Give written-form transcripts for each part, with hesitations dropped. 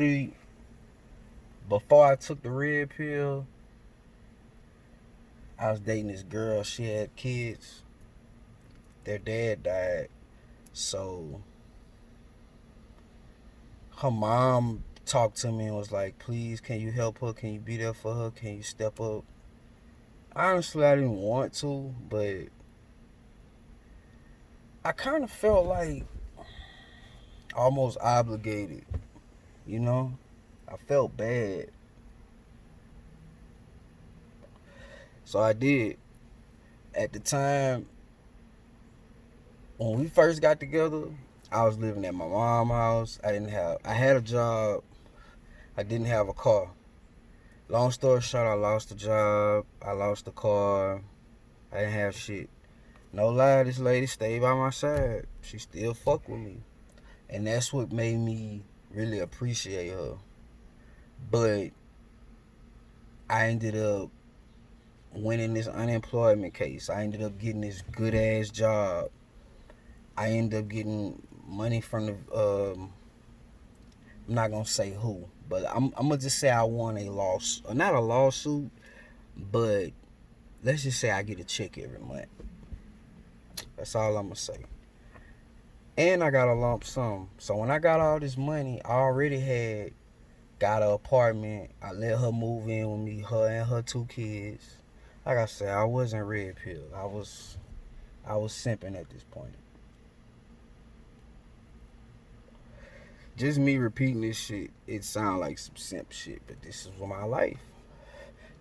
See, before I took the red pill, I was dating this girl. She had kids. Their dad died. So her mom talked to me and was like, please, can you help her? Can you be there for her? Can you step up? Honestly, I didn't want to, but I kind of felt like almost obligated, you know? I felt bad. So I did. At the time, when we first got together, I was living at my mom's house. I had a job. I didn't have a car. Long story short, I lost the job. I lost the car. I didn't have shit. No lie, this lady stayed by my side. She still fuck with me. And that's what made me really appreciate her. But I ended up winning this unemployment case. I ended up getting this good ass job. I ended up getting money from the I'm not gonna say who, but I'm gonna just say I won a loss, or not a lawsuit, but let's just say I get a check every month. That's all I'm gonna say. And I got a lump sum. So when I got all this money, I already had got an apartment. I let her move in with me, her and her 2 kids. Like I said, I wasn't red pill. I was simping at this point. Just me repeating this shit, it sound like some simp shit, but this is my life.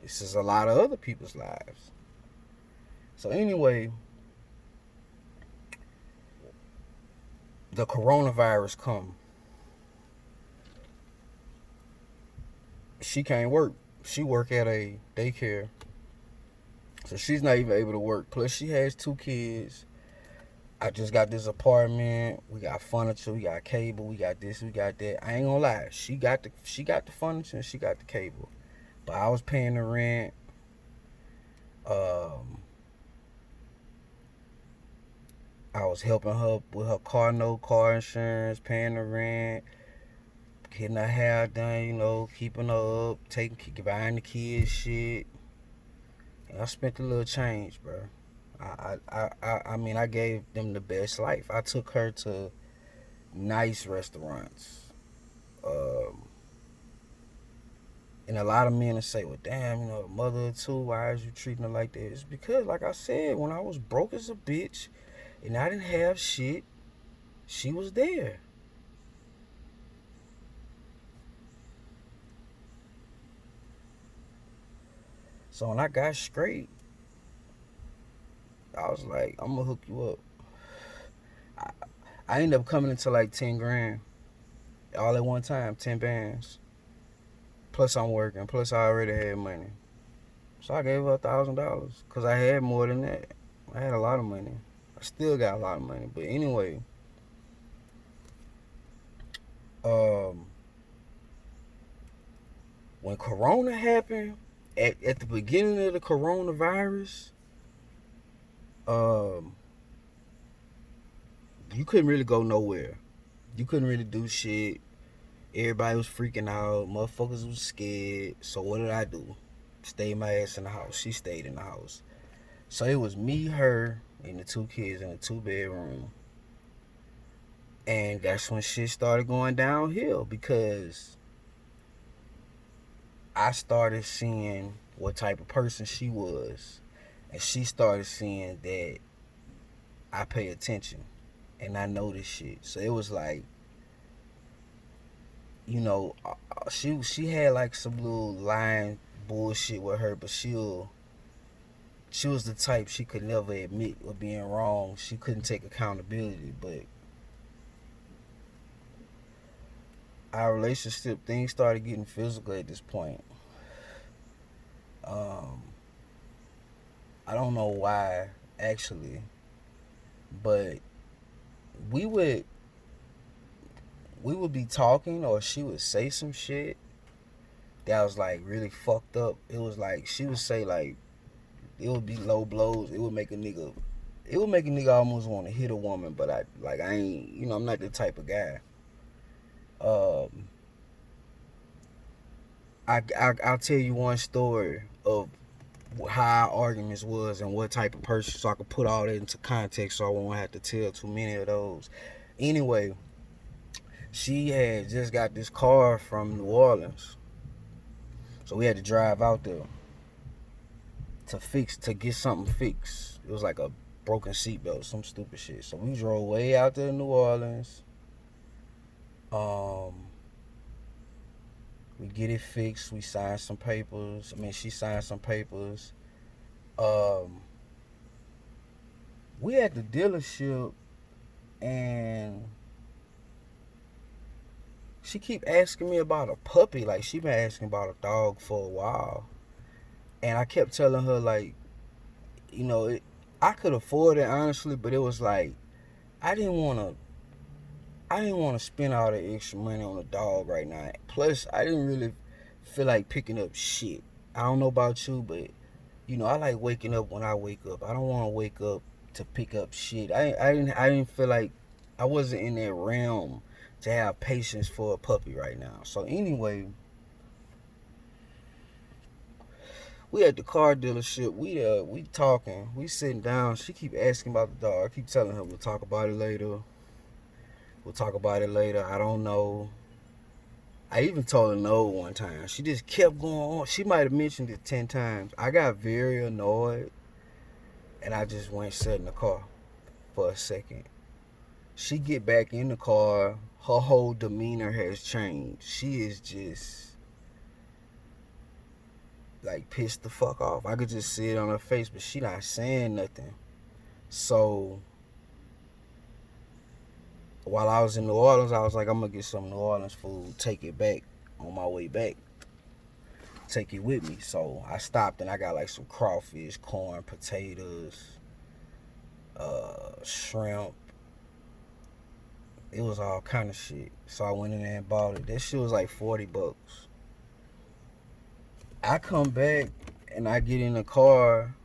This is a lot of other people's lives. So anyway, the coronavirus come. She can't work. She work at a daycare. So she's not even able to work. Plus she has 2 kids. I just got this apartment. We got furniture. We got cable. We got this. We got that. I ain't gonna lie. She got the furniture and she got the cable. But I was paying the rent. Um, I was helping her with her car note, car insurance, paying the rent, getting her hair done. Keeping her up, buying the kids shit. And I spent a little change, bro. I mean, I gave them the best life. I took her to nice restaurants. Um, and a lot of men will say, well, damn, a mother or two, why is you treating her like that? It's because, like I said, when I was broke as a bitch and I didn't have shit, she was there. So when I got straight, I was like, I'm going to hook you up. I ended up coming into like 10 grand all at one time, 10 bands. Plus I'm working. Plus I already had money. So I gave her $1,000 because I had more than that. I had a lot of money. I still got a lot of money. But anyway, um, when Corona happened, at the beginning of the coronavirus, um, you couldn't really go nowhere. You couldn't really do shit. Everybody was freaking out. Motherfuckers was scared. So what did I do? Stay my ass in the house. She stayed in the house. So it was me, her, and the 2 kids in a 2-bedroom. And that's when shit started going downhill because I started seeing what type of person she was. And she started seeing that I pay attention and I know this shit. So it was like, she had like some little lying bullshit with her, but she was the type she could never admit of being wrong. She couldn't take accountability, but our relationship, things started getting physical at this point. Um, I don't know why, actually, but we would we would be talking, or she would say some shit that was like really fucked up. It was like she would say like it would be low blows. It would make a nigga almost want to hit a woman, but I ain't, I'm not the type of guy. Um, I'll tell you one story of how our arguments was and what type of person, so I could put all that into context, so I won't have to tell too many of those. Anyway, she had just got this car from New Orleans, so we had to drive out there to get something fixed. It was like a broken seatbelt, some stupid shit. So we drove way out there to New Orleans. We get it fixed. We signed some papers. I mean, she signed some papers. We at the dealership, and she keep asking me about a puppy. Like, she been asking about a dog for a while. And I kept telling her, like, you know, I could afford it, honestly, but it was like, I didn't want to spend all the extra money on a dog right now. Plus, I didn't really feel like picking up shit. I don't know about you, but, you know, I like waking up when I wake up. I don't want to wake up to pick up shit. I didn't feel like I wasn't in that realm to have patience for a puppy right now. So anyway, we at the car dealership. We talking. We sitting down. She keep asking about the dog. I keep telling her we'll talk about it later. We'll talk about it later. I don't know. I even told her no one time. She just kept going on. She might have mentioned it 10 times. I got very annoyed, and I just went sat in the car for a second. She get back in the car. Her whole demeanor has changed. She is just like pissed the fuck off. I could just see it on her face, but she not saying nothing. So while I was in New Orleans, I was like, I'm gonna get some New Orleans food, take it back on my way back, take it with me. So I stopped and I got like some crawfish, corn, potatoes, shrimp. It was all kind of shit. So I went in there and bought it. That shit was like $40. I come back and I get in the car.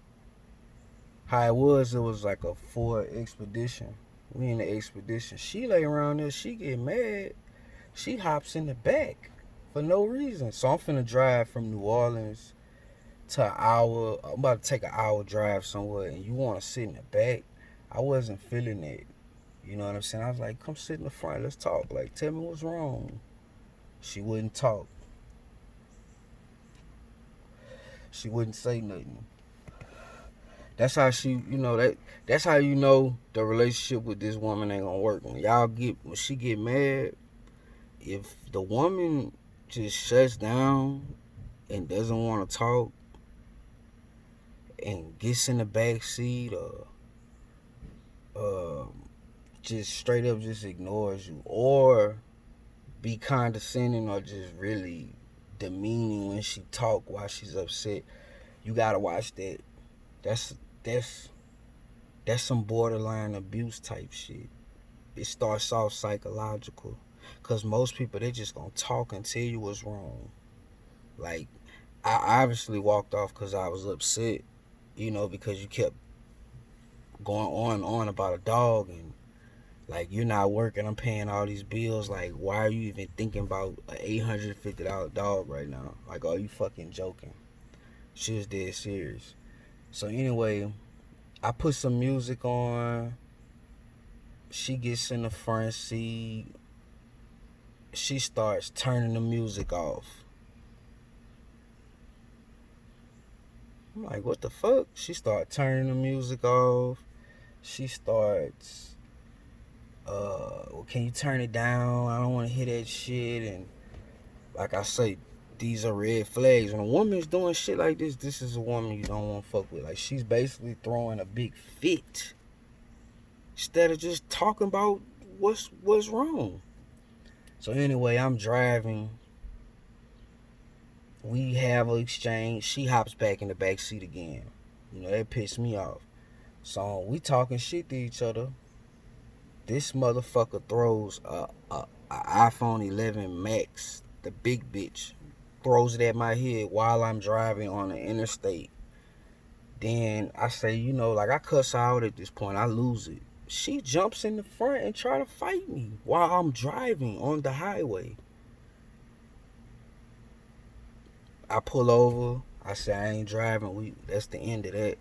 How it was like a Ford Expedition. We in the Expedition. She lay around there. She get mad. She hops in the back for no reason. So I'm finna drive from New Orleans to an hour. I'm about to take an hour drive somewhere, and you want to sit in the back. I wasn't feeling it. You know what I'm saying? I was like, come sit in the front. Let's talk. Like, tell me what's wrong. She wouldn't talk. She wouldn't say nothing. That's how she, you know, that's how you know the relationship with this woman ain't gonna work. When she get mad, if the woman just shuts down and doesn't want to talk and gets in the back seat or just straight up just ignores you, or be condescending or just really demeaning when she talk while she's upset, you gotta watch that. That's some borderline abuse type shit. It starts off psychological, cause most people, they just gonna talk and tell you what's wrong. Like, I obviously walked off cause I was upset, you know, because you kept going on and on about a dog, and like, you're not working, I'm paying all these bills. Like, why are you even thinking about an $850 dog right now? Like, are you fucking joking? She was dead serious. So anyway, I put some music on. She gets in the front seat. She starts turning the music off. I'm like, what the fuck? She starts turning the music off. She starts, well, can you turn it down? I don't want to hear that shit. And like I say, these are red flags. When a woman's doing shit like this is a woman you don't want to fuck with. Like, she's basically throwing a big fit instead of just talking about what's wrong. So anyway, I'm driving. We have an exchange. She hops back in the back seat again. You know, that pissed me off. So we talking shit to each other. This motherfucker throws a iPhone 11 Max, the big bitch, throws it at my head while I'm driving on the interstate. Then I say, you know, like, I cuss out at this point. I lose it. She jumps in the front and try to fight me while I'm driving on the highway. I pull over. I say I ain't driving. That's the end of that.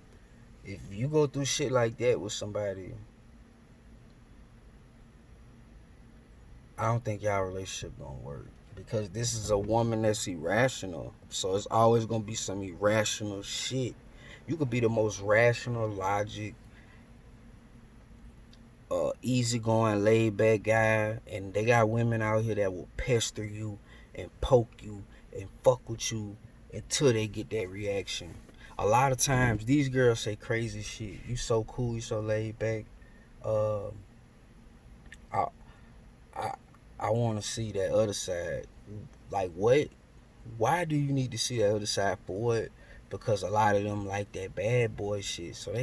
If you go through shit like that with somebody, I don't think y'all relationship gonna work, because this is a woman that's irrational. So it's always gonna be some irrational shit. You could be the most rational, logic, easygoing, laid back guy, and they got women out here that will pester you and poke you and fuck with you until they get that reaction. A lot of times these girls say crazy shit. You so cool, you so laid back. Um, I I I want to see that other side. Like what? Why do you need to see that other side for what? Because a lot of them like that bad boy shit. So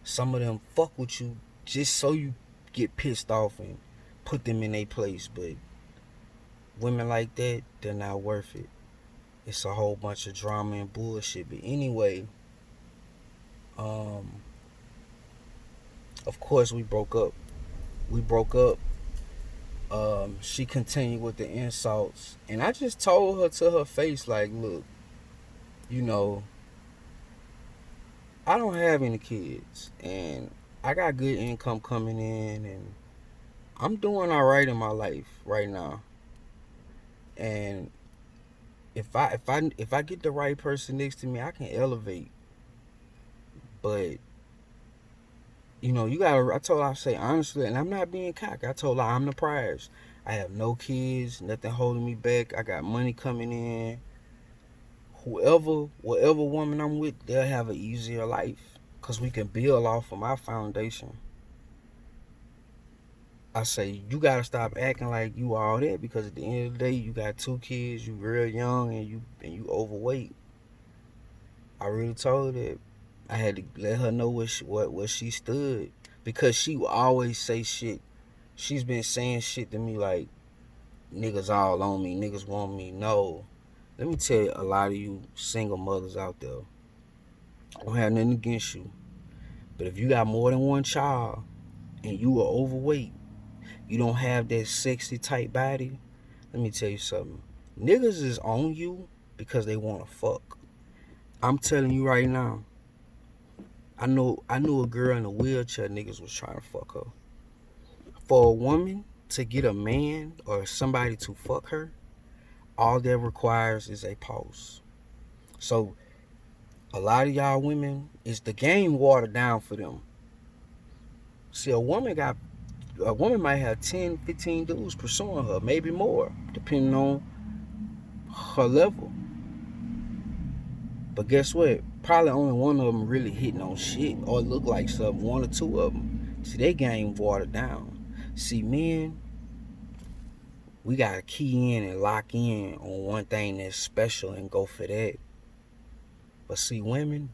some of them fuck with you just so you get pissed off and put them in their place. But women like that, they're not worth it. It's a whole bunch of drama and bullshit. But anyway, um, of course we broke up. We broke up. She continued with the insults, and I just told her to her face, like, look, you know, I don't have any kids, and I got good income coming in, and I'm doing all right in my life right now. And if I get the right person next to me, I can elevate. But you gotta. I told her, I say honestly, and I'm not being cocky. I told her I'm the prize. I have no kids, nothing holding me back. I got money coming in. Whatever woman I'm with, they'll have an easier life, cause we can build off of my foundation. I say you gotta stop acting like you all that, because at the end of the day, you got 2 kids, you real young, and you overweight. I really told her that. I had to let her know what she stood, because she would always say shit. She's been saying shit to me like, niggas all on me, niggas want me. No, let me tell you, a lot of you single mothers out there, I don't have nothing against you, but if you got more than one child and you are overweight, you don't have that sexy tight body, let me tell you something. Niggas is on you because they want to fuck. I'm telling you right now. I knew a girl in a wheelchair. Niggas was trying to fuck her. For a woman to get a man or somebody to fuck her, all that requires is a pulse. So a lot of y'all women, is the game watered down for them. See, a woman might have 10, 15 dudes pursuing her, maybe more, depending on her level. But guess what? Probably only one of them really hitting on shit or look like something. One or two of them. See, they game watered down. See, men, we gotta key in and lock in on one thing that's special and go for that. But see, women,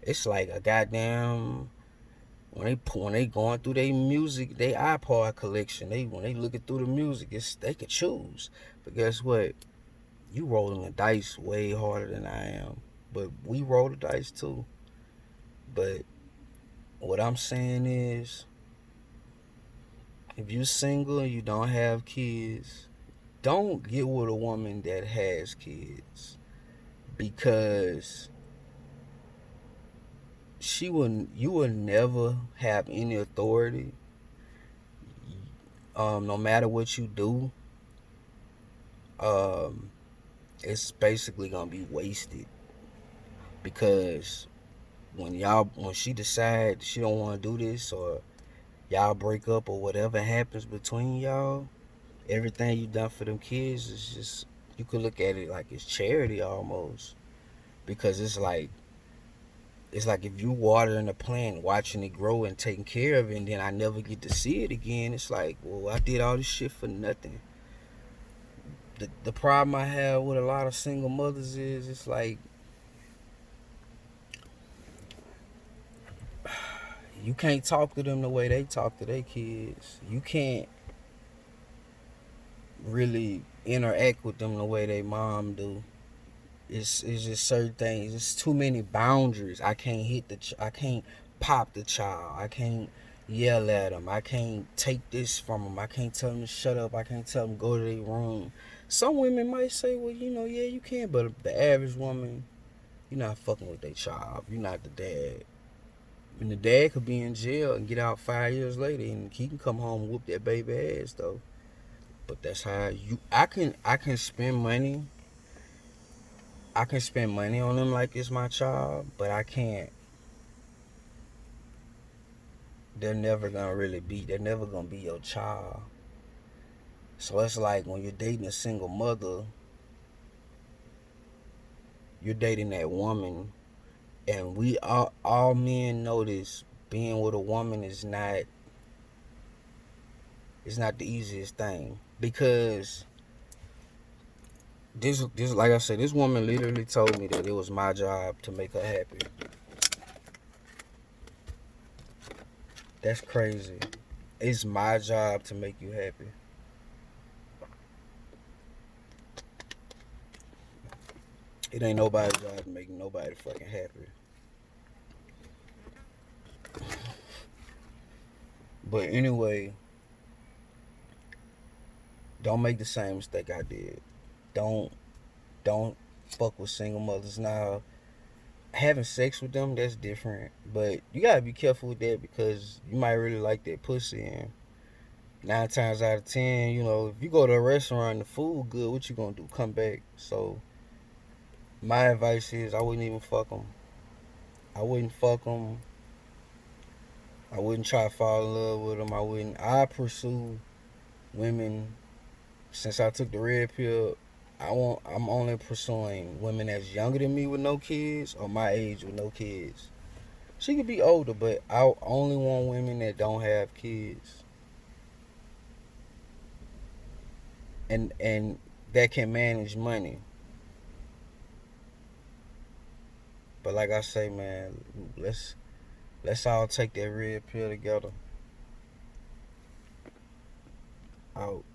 it's like a goddamn, when they going through their music, their iPod collection, when they looking through the music, they can choose. But guess what? You rolling the dice way harder than I am. But we roll the dice too. But what I'm saying is, if you're single and you don't have kids, don't get with a woman that has kids, because you will never have any authority. No matter what you do, it's basically gonna be wasted, because when she decides she don't want to do this, or y'all break up, or whatever happens between y'all, everything you done for them kids is just, you could look at it like it's charity almost, because it's like if you watering a plant, watching it grow and taking care of it, and then I never get to see it again. It's like, well, I did all this shit for nothing. The problem I have with a lot of single mothers is, it's like, you can't talk to them the way they talk to their kids. You can't really interact with them the way they mom do. It's just certain things. It's too many boundaries. I can't pop the child. I can't, yell at them. I can't take this from them. I can't tell them to shut up. I can't tell them to go to their room. Some women might say, well, yeah, you can, but the average woman, you're not fucking with their child. You're not the dad. And the dad could be in jail and get out 5 years later, and he can come home and whoop that baby ass though. But that's how I can spend money. I can spend money on them like it's my child, but I can't. They're never gonna really be. They're never gonna be your child. So it's like when you're dating a single mother, you're dating that woman, and we all men know this. Being with a woman is not. It's not the easiest thing because this like I said, this woman literally told me that it was my job to make her happy. That's crazy. It's my job to make you happy. It ain't nobody's job to make nobody fucking happy. But anyway, don't make the same mistake I did. Don't don't fuck with single mothers. Now, having sex with them, that's different. But you gotta be careful with that because you might really like that pussy, and 9 times out of 10, if you go to a restaurant and the food good, what you gonna do? Come back. So my advice is I wouldn't even fuck them. I wouldn't fuck them. I wouldn't try to fall in love with them. I pursue women. Since I took the red pill, I'm only pursuing women that's younger than me with no kids or my age with no kids. She could be older, but I only want women that don't have kids and that can manage money. But like I say, man, let's all take that red pill together. Out.